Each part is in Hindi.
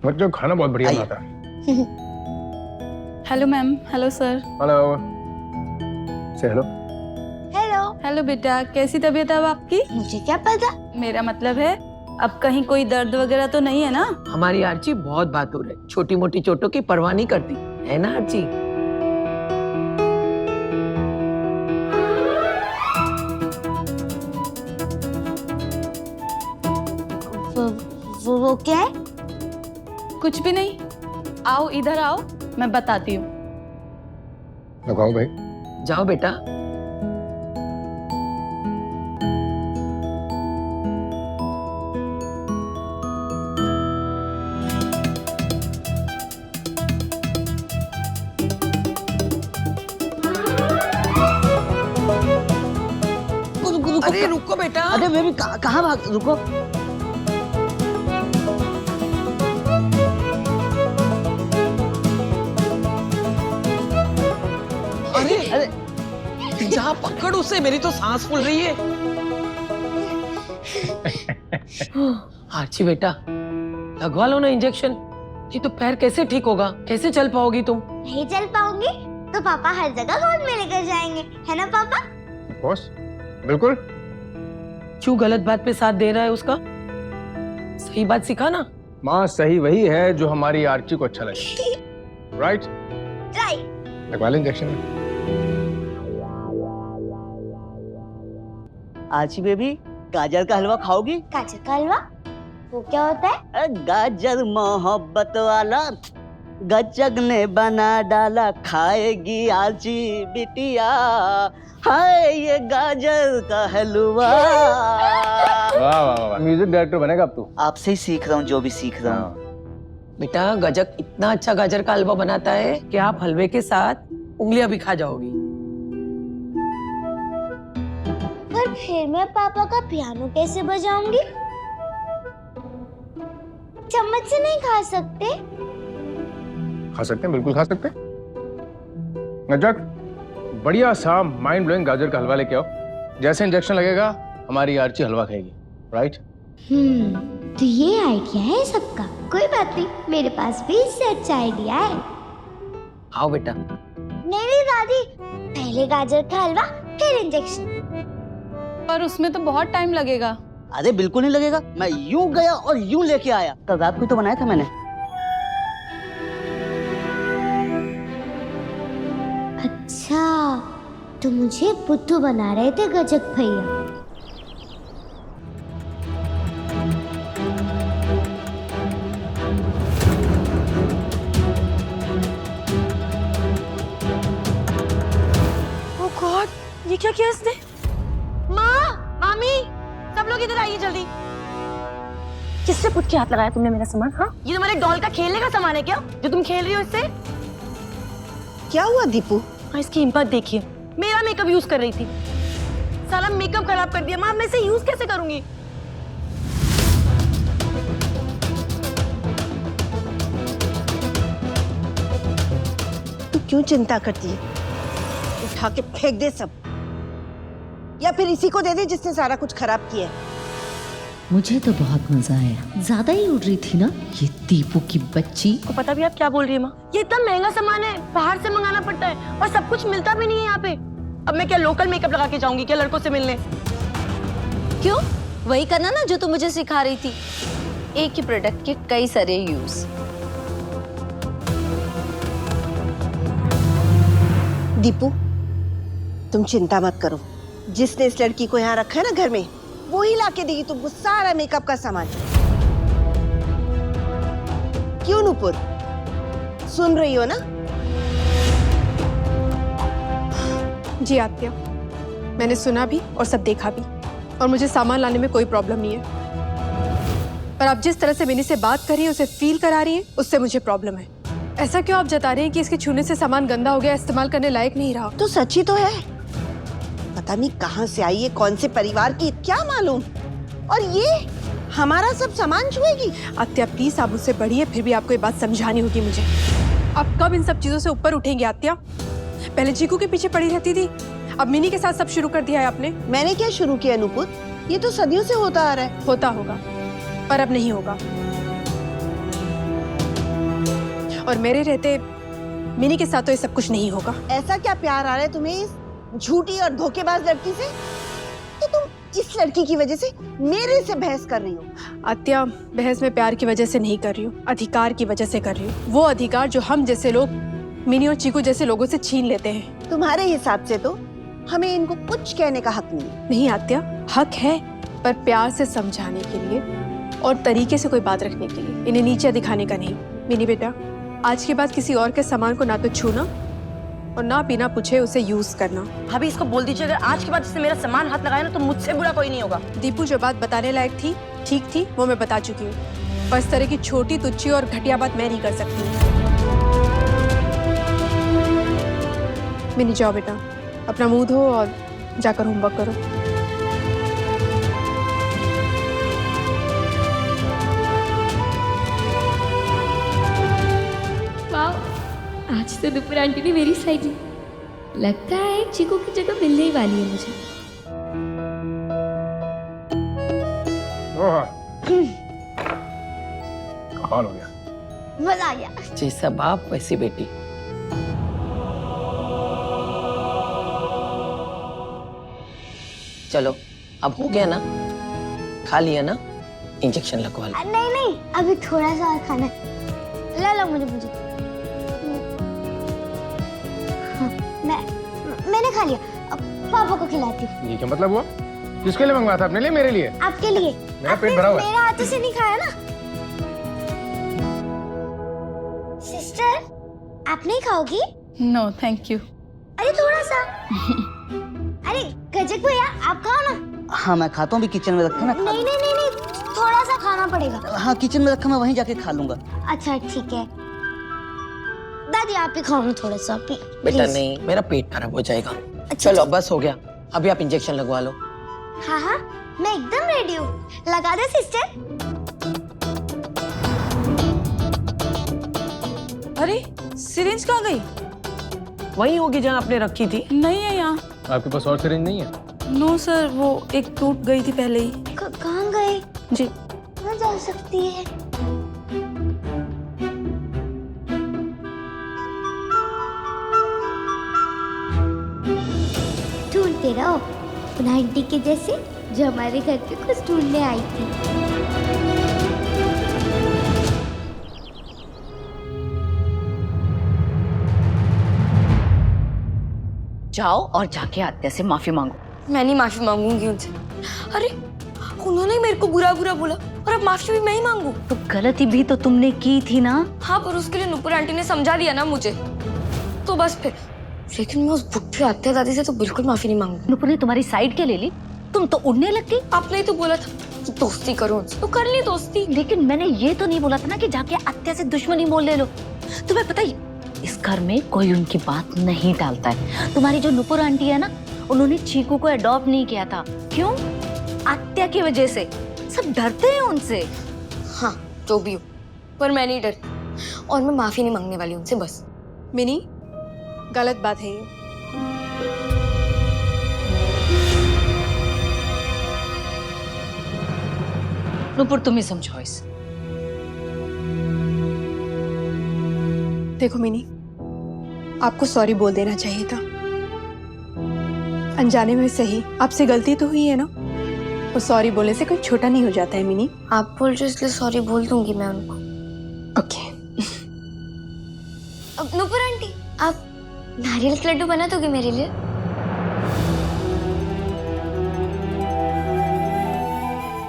मतलब खाना बहुत बढ़िया बनाता है। Hello ma'am. Hello sir. Hello से हेलो। हेलो। हेलो बेटा, कैसी तबीयत है अब आपकी? मुझे क्या पता। मेरा मतलब है अब कहीं कोई दर्द वगैरह तो नहीं है ना? हमारी आर्ची बहुत बहादुर है, छोटी मोटी चोटों की परवाह नहीं करती, है ना आर्ची? वो क्या है? कुछ भी नहीं। आओ इधर आओ, मैं बताती हूँ। लगाओ भाई। जाओ बेटा। अरे रुको बेटा। अरे बेबी कहाँ भाग, रुको। अरे अरे जा पकड़ उसे, मेरी तो सांस फूल रही है। आर्ची बेटा लगवा लो ना इंजेक्शन। ये तो पैर कैसे ठीक होगा, कैसे चल पाओगी तुम? नहीं चल पाऊंगी तो पापा हर जगह गोद में लेकर जाएंगे, है ना पापा? बॉस बिल्कुल। क्यों गलत बात पे साथ दे रहा है उसका? सही बात सिखा ना। माँ सही वही है जो हमारी आर्ची को अच्छा लगे। राइट। राइट। लगवा ले इंजेक्शन। आची बेबी, गाजर का हलवा खाओगी? गाजर का हलवा वो क्या होता है? अरे गाजर मोहब्बत वाला, गजग ने बना डाला, खाएगी आची बिटिया, हाय ये गाजर का हलवा। वाह वाह वाह, म्यूजिक डायरेक्टर बनेगा अब तू। आपसे ही सीख रहा हूँ जो भी सीख रहा हूँ। बेटा गजक इतना अच्छा गाजर का हलवा बनाता है कि आप हलवे के साथ उंगलियां भी खा जाओगी। पर फिर मैं पापा का पियानो कैसे बजाऊंगी? चम्मच से नहीं खा सकते? खा सकते हैं, बिल्कुल खा सकते हैं। गजक बढ़िया सा माइंड ब्लोइंग गाजर का हलवा लेके आओ। जैसे इंजेक्शन लगेगा हमारी आर्ची हलवा खाएगी। राइट। तो ये आइडिया है सबका। कोई बात नहीं, मेरे पास भी इससे अच्छा आइडिया है। आओ बेटा। नहीं दादी, पहले गाजर का हलवा फिर इंजेक्शन। पर उसमें तो बहुत टाइम लगेगा। अरे बिल्कुल नहीं लगेगा, मैं यूं गया और यूं लेके आया। कल रात को तो बनाया था मैंने। अच्छा, तो मुझे बुद्धू बना रहे थे गजक भैया। ओह गॉड, ये क्या किया इसने? माँ, मामी, सब लोग इधर आइए जल्दी। किससे पूछ के हाथ लगाया तुमने मेरा सामान? हाँ, ये तुम्हारे डॉल का खेलने का सामान है क्या, जो तुम खेल रही हो इससे? क्या हुआ दीपू? हाँ, इसकी हिम्मत देखिए, मेरा मेकअप यूज कर रही थी। साला मेकअप खराब कर दिया। माँ, मैं इसे यूज कैसे करूंगी? तू क्यों चिंता करती है? उठा के फेंक दे सब, या फिर इसी को दे दे जिसने सारा कुछ खराब किया है। मुझे तो बहुत मजा आया, ज्यादा ही उड़ रही थी ना ये दीपू की बच्ची। को पता भी आप क्या बोल रही है माँ? ये इतना महंगा सामान है, बाहर से मंगाना पड़ता है और सब कुछ मिलता भी नहीं है यहाँ पे। अब मैं क्या लोकल मेकअप लगा के जाऊंगी क्या लड़कों से मिलने? क्यों? वही करना ना जो तू मुझे सिखा रही थी। एक ही प्रोडक्ट के कई सारे यूज। दीपू, तुम चिंता मत करो, जिसने इस लड़की को यहाँ रखा है ना घर में, वो ही लाके देगी तुमको सारा मेकअप का सामान। क्यों नूपुर, सुन रही हो ना? जी आत्या, मैंने सुना भी और सब देखा भी, और मुझे सामान लाने में कोई प्रॉब्लम नहीं है। पर आप जिस तरह से मिनी से बात कर रही हैं, उसे फील करा रही हैं, उससे मुझे प्रॉब्लम है। ऐसा क्यों आप जता रहे हैं कि इसके छूने से सामान गंदा हो गया, इस्तेमाल करने लायक नहीं रहा? तो सच ही तो है। पता नहीं कहाँ से आई है, कौन से परिवार की, क्या मालूम। और ये हमारा सब सामान छुएगी। आत्या प्लीज आप मुझसे बढ़िए, फिर भी आपको ये बात समझानी होगी मुझे। आप कब इन सब चीजों से ऊपर उठेंगे आत्या? पहले चीकू के पीछे पड़ी रहती थी, अब मिनी के साथ सब शुरू कर दिया है आपने। मैंने क्या शुरू किया नूपुर? ये तो सदियों से होता आ रहा है। होता होगा, पर अब नहीं होगा। और मेरे रहते मिनी के साथ तो ये सब कुछ नहीं होगा। ऐसा क्या प्यार आ रहा है तुम्हें इस झूठी और धोखेबाज लड़की से कि तुम इस लड़की की वजह से मेरे से बहस कर रही हो? आत्या, बहस में प्यार की वजह से नहीं कर रही हूँ, अधिकार की वजह से कर रही हूँ। वो अधिकार जो हम जैसे लोग मिनी और चीकू जैसे लोगों से छीन लेते हैं। तुम्हारे हिसाब से तो हमें इनको कुछ कहने का हक नहीं है। नहीं आत्या, हक है, पर प्यार से समझाने के लिए और तरीके से कोई बात रखने के लिए, इन्हें नीचे दिखाने का नहीं। मिनी बेटा, आज के बाद किसी और के सामान को ना तो छूना और ना बिना पूछे उसे यूज करना। भाभी इसको बोल दीजिए, अगर आज के बाद इसने मेरा सामान हाथ लगाया ना तो मुझसे बुरा कोई नहीं होगा। दीपू, जो बात बताने लायक थी, ठीक थी, वो मैं बता चुकी हूँ। पर इस तरह की छोटी तुच्छी और घटिया बात मैं नहीं कर सकती। मिनी जाओ बेटा, अपना मुंह धो और जाकर होमवर्क करो। आज तो नुपुर आंटी ने मेरी साइड ली। लगता है चीकू की जगह मिलने ही वाली है मुझे। कमाल हो गया। मजा आ गया। जैसा बाप वैसी बेटी। चलो अब हो गया ना, खा लिया ना, इंजेक्शन लगवा लो। नहीं नहीं, अभी थोड़ा सा और खाना है। ला लो मुझे। हाँ, मैंने खा लिया, अब पापा को खिलाती हूँ। ये क्या मतलब हुआ? किसके लिए मंगवाया था? अपने लिए, मेरे लिए? आपके लिए। मेरा पेट भरा हुआ है। मेरे हाथों से नहीं खाया ना। सिस्टर, आप नहीं खाओगी? No thank you. अरे थोड़ा सा। अरे गजक भैया, आप खाओ ना। हाँ मैं खाता हूँ, भी किचन में रखा, मैं खा नहीं नहीं नहीं नहीं, थोड़ा सा खाना पड़ेगा। हाँ किचन में रखा, मैं वहीं जाके खा लूंगा। अच्छा ठीक है। दादी आप ही खाओ ना थोड़ा सा। बेटा नहीं, मेरा पेट खराब हो जाएगा। अच्छा, चलो बस हो गया, अभी आप इंजेक्शन लगवा लो। हाँ हाँ, मैं एकदम रेडी हूँ। लगा दे सिस्टर। अरे सिरिंज कहाँ गई? वही होगी जहाँ आपने रखी थी। नहीं है यहाँ। आपके पास और सिरिंज नहीं है? नो सर, वो एक टूट गई थी पहले ही। कहाँ गए? जी कहाँ जा सकती है? ढूंढते रहो उन आंटी के जैसे जो हमारे घर पे कुछ ढूंढने आई थी। जाओ और जाके आत्या से माफी मांगो। मैं नहीं माफी मांगूंगी उनसे। अरे उन्होंने मेरे को बुरा बुरा बोला और अब माफी भी मैं ही मांगू? तो गलती भी तो तुमने की थी ना। हाँ, पर उसके लिए नुपुर आंटी ने समझा दिया ना मुझे, तो बस फिर। लेकिन मैं उस बुढ़ी आत्या दादी से तो बिल्कुल माफी नहीं मांगूंगी। नुपुर ने तुम्हारी साइड क्या ले ली? तुम तो उड़ने लग गई। आपने ही तो बोला था कि दोस्ती करो उनसे, तो कर ली दोस्ती। लेकिन मैंने ये तो नहीं बोला था ना कि जाके आत्या से दुश्मनी मोल ले लो। तुम्हें पता ही, इस घर में कोई उनकी बात नहीं टालता है। तुम्हारी जो नुपुर आंटी है ना, उन्होंने चीकू को अडॉप्ट नहीं किया था। क्यों? आत्या की वजह से। सब डरते हैं उनसे। हाँ जो भी हो, पर मैं नहीं डरती और मैं माफी नहीं मांगने वाली उनसे, बस। मिनी, गलत बात है ये। नुपुर तुम ही समझाओ इसे। देखो मिनी, आपको सॉरी बोल देना चाहिए था। अनजाने में सही, आपसे गलती तो हुई है ना, और सॉरी बोलने से कोई छोटा नहीं हो जाता है मिनी। आप बोल रहे हो इसलिए सॉरी बोल दूंगी मैं उनको। ओके। अब नुपुर आंटी, आप नारियल के लड्डू बना दोगे मेरे लिए?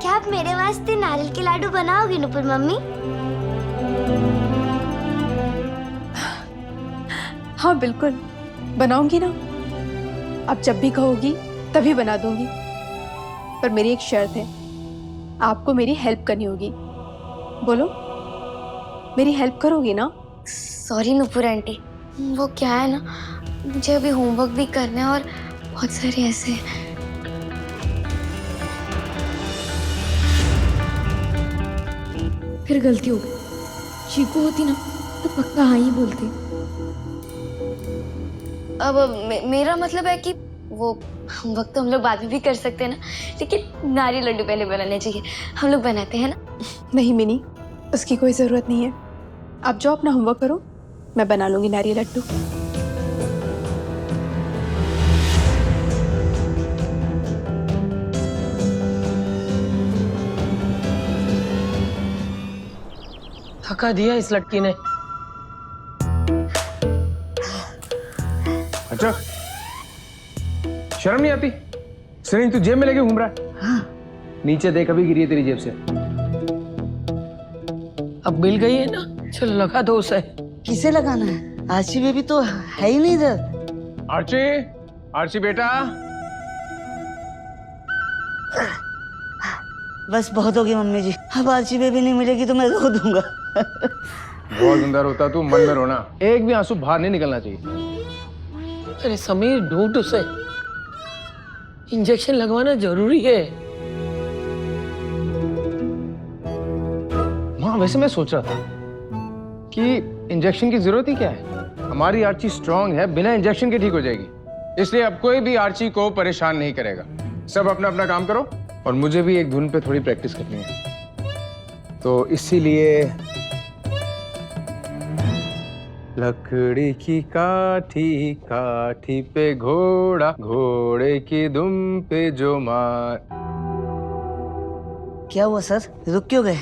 क्या आप मेरे वास्ते नारियल के लाडू बनाओगे नुपुर मम्मी? हाँ बिल्कुल बनाऊंगी ना। अब जब भी कहोगी तभी बना दूंगी, पर मेरी एक शर्त है, आपको मेरी हेल्प करनी होगी। बोलो, मेरी हेल्प करोगी ना? सॉरी नुपुर आंटी, वो क्या है ना, मुझे अभी होमवर्क भी करना है और बहुत सारे ऐसे। फिर गलती हो गई। चीकू होती ना तो पक्का हाँ ही बोलती। अब मेरा मतलब है कि वो होमवर्क तो हम लोग बाद में भी कर सकते हैं ना, लेकिन नारियल लड्डू पहले बनाने चाहिए। हम लोग बनाते हैं ना? नहीं मिनी, उसकी कोई जरूरत नहीं है। आप जाओ अपना होमवर्क करो, मैं बना लूंगी नारियल लड्डू। थका दिया इस लड़की ने। अच्छा, शर्म नहीं आती? सिरिंज तू जेब में लेके घूम रहा है? हाँ। नीचे देख, अभी गिरी है तेरी जेब से। अब मिल गई है ना, चलो लगा दो उसे। किसे लगाना है? आशी बेबी तो है ही नहीं इधर। आर्ची, आर्ची बेटा। बस बहुत होगी मम्मी जी, अब आशी बेबी नहीं मिलेगी तो मैं रो दूंगा। बहुत अंदर होता तू, मन में रोना, एक भी आंसू बाहर नहीं निकलना चाहिए। अरे समीर, ढूंढ उसे, इंजेक्शन लगवाना जरूरी है। हाँ, वैसे मैं सोच रहा था कि इंजेक्शन की जरूरत ही क्या है? हमारी आर्ची स्ट्रांग है, बिना इंजेक्शन के ठीक हो जाएगी। इसलिए अब कोई भी आर्ची को परेशान नहीं करेगा। सब अपना अपना काम करो, और मुझे भी एक धुन पे थोड़ी प्रैक्टिस करनी है, तो इसीलिए लकड़ी की काठी, काठी पे घोड़ा, घोड़े की दुम पे जो मार। क्या हुआ सर, रुक क्यों गए?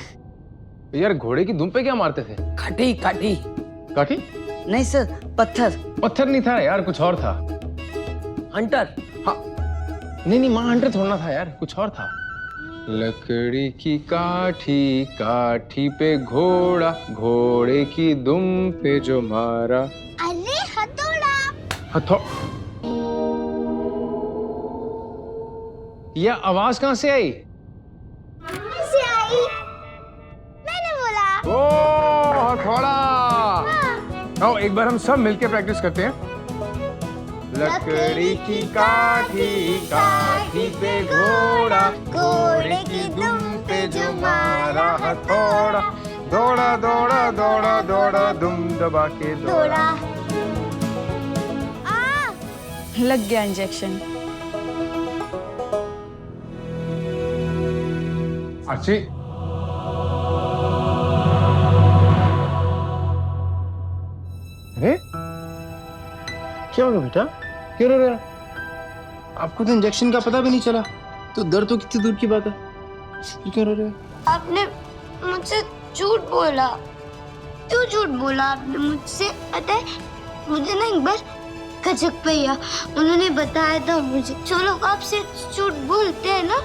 यार, घोड़े की दुम पे क्या मारते थे? काठी काठी। काठी? नहीं सर, पत्थर। पत्थर नहीं था यार, कुछ और था। हंटर। हाँ, नहीं, माँ हंटर थोड़ा था यार, कुछ और था। लकड़ी की काठी, काठी पे घोड़ा, घोड़े की दुम पे जो मारा। अरे हथौड़ा। यह आवाज कहाँ से आई? से आई, मैंने बोला। ओ हथौड़ा। आओ एक बार हम सब मिलके प्रैक्टिस करते हैं। लकड़ी की काठी, काठी पे घोड़ा, घोड़े की दुम पे जो मारा हथौड़ा, दौड़ा दौड़ा दौड़ा दौड़ा दुम दबा के दौड़ा। लग गया इंजेक्शन। आर्ची, अरे क्या हो गया बेटा? क्यों रो रहा है? आपको तो इंजेक्शन का पता भी नहीं चला, तो दर्द तो कितनी दूर की बात है। क्यों रो रहे हो? आपने मुझसे झूठ बोला। क्यों झूठ बोला आपने मुझसे? पता है, मुझे ना एक बार गजक भैया उन्होंने बताया था मुझे, जो लोग आपसे झूठ बोलते हैं ना,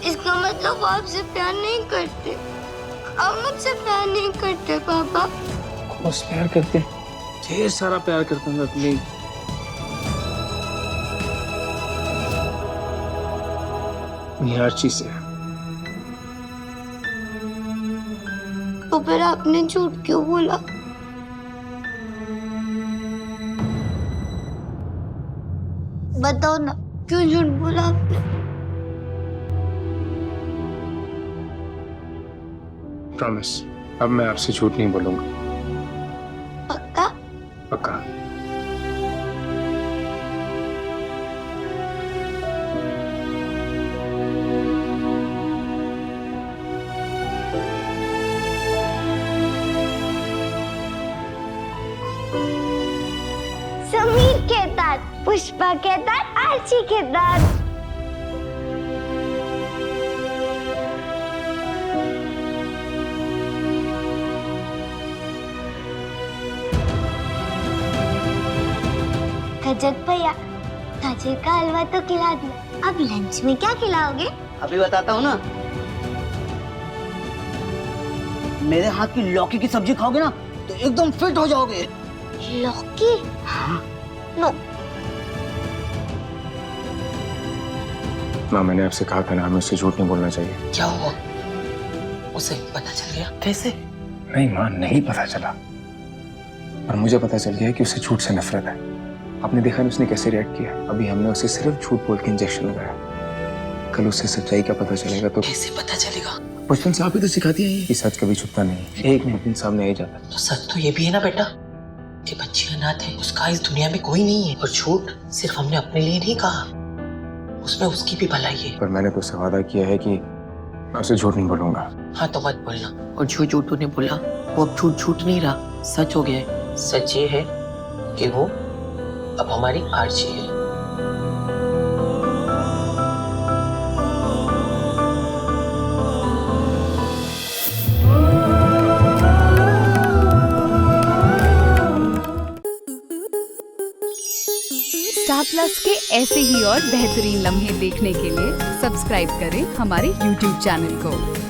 इसका मतलब वो आपसे प्यार नहीं करते। आप मुझसे प्यार नहीं करते पापा। बस प्यार करते हैं, ढेर सारा प्यार करता हूँ अपनी। आर्ची से। तो फिर आपने झूठ क्यों बोला? बताओ ना, क्यों झूठ बोला आपने? प्रॉमिस, अब मैं आपसे झूठ नहीं बोलूंगा। पक्का? पक्का। समीर के दांत, पुष्पा के दांत, आर्ची के दांत। गजक भैया, गाजर का हलवा तो खिला दिया, अब लंच में क्या खिलाओगे? अभी बताता हूँ ना। मेरे हाथ की लौकी की सब्जी खाओगे ना तो एकदम फिट हो जाओगे। लौकी? नो। माँ, मैंने आपसे कहा था ना, हमें उससे झूठ नहीं बोलना चाहिए। क्या हुआ? उसे पता चल गया? कैसे? नहीं माँ, नहीं पता चला, पर मुझे पता चल गया कि उसे झूठ से नफरत है। आपने देखा ना उसने कैसे रिएक्ट किया। अभी हमने उसे सिर्फ झूठ बोल के इंजेक्शन लगाया, कल उसे सच्चाई का पता चलेगा तो। कैसे पता चलेगा? बचपन से आप ही तो सिखाती हैं कि सच कभी छुपता नहीं, एक न एक दिन सामने आ ही जाता है। तो सच तो ये भी है ना बेटा कि बच्ची अनाथ है, उसका इस दुनिया में कोई नहीं है, और झूठ सिर्फ हमने अपने लिए नहीं कहा, उसमें उसकी भी भलाई है। पर मैंने तो उसे वादा किया है कि मैं उसे झूठ नहीं बोलूंगा। हाँ तो मत बोलना, और जो झूठ तूने बोला वो अब झूठ नहीं रहा, सच हो गया है। सच ये है कि वो अब हमारी आर्ची है। स्टार प्लस के ऐसे ही और बेहतरीन लम्हे देखने के लिए सब्सक्राइब करें हमारे YouTube चैनल को।